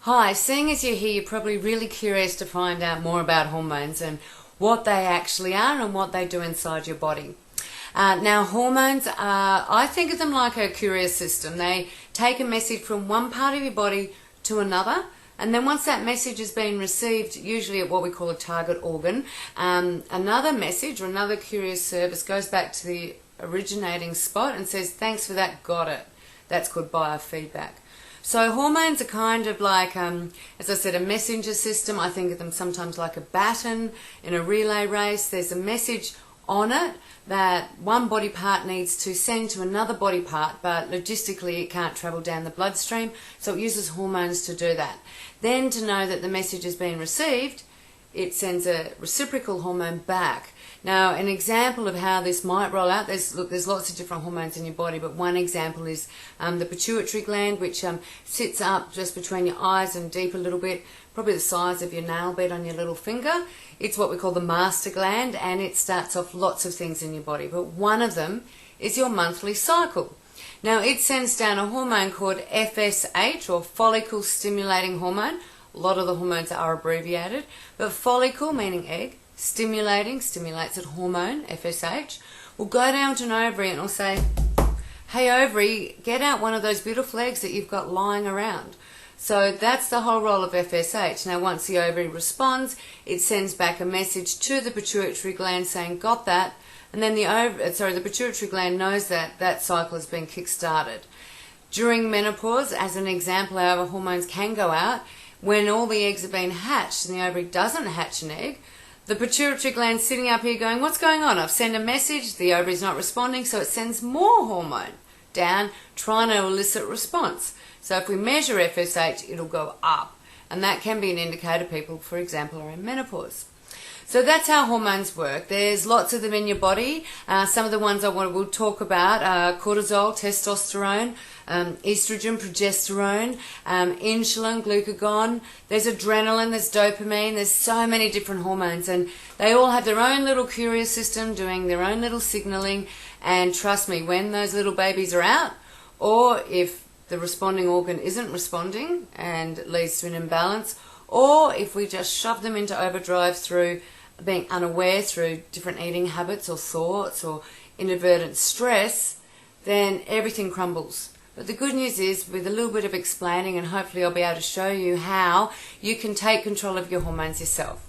Hi, seeing as you're here, you're probably really curious to find out more about hormones and what they actually are and what they do inside your body. Now, hormones are, I think of them like a courier system. They take a message from one part of your body to another, and then once that message has been received, usually at what we call a target organ, another message or another courier service goes back to the originating spot and says, thanks for that, got it. That's called biofeedback. So hormones are kind of like, as I said, a messenger system. I think of them sometimes like a baton in a relay race. There's a message on it that one body part needs to send to another body part, but logistically it can't travel down the bloodstream, so it uses hormones to do that. Then to know that the message has been received, it sends a reciprocal hormone back. Now, an example of how this might roll out, there's lots of different hormones in your body, but one example is the pituitary gland, which sits up just between your eyes and deep a little bit, probably the size of your nail bed on your little finger. It's what we call the master gland, and it starts off lots of things in your body, but one of them is your monthly cycle. Now, it sends down a hormone called FSH, or follicle stimulating hormone. A lot of the hormones are abbreviated, but follicle, meaning egg, stimulates a hormone, FSH, will go down to an ovary and will say, hey ovary, get out one of those beautiful eggs that you've got lying around. So that's the whole role of FSH. Now once the ovary responds, it sends back a message to the pituitary gland saying, got that, and then the pituitary gland knows that that cycle has been kick-started. During menopause, as an example, our hormones can go out. When all the eggs have been hatched and the ovary doesn't hatch an egg, the pituitary gland sitting up here going, what's going on? I've sent a message, the ovary's not responding, so it sends more hormone down, trying to elicit response. So if we measure FSH, it'll go up. And that can be an indicator people, for example, are in menopause. So that's how hormones work. There's lots of them in your body. Some of the ones we'll talk about are cortisol, testosterone, estrogen, progesterone, insulin, glucagon. There's adrenaline, there's dopamine. There's so many different hormones, and they all have their own little courier system doing their own little signaling. And trust me, when those little babies are out, or if the responding organ isn't responding and it leads to an imbalance, or if we just shove them into overdrive through being unaware through different eating habits or thoughts or inadvertent stress, then everything crumbles. But the good news is, with a little bit of explaining, and hopefully I'll be able to show you how you can take control of your hormones yourself.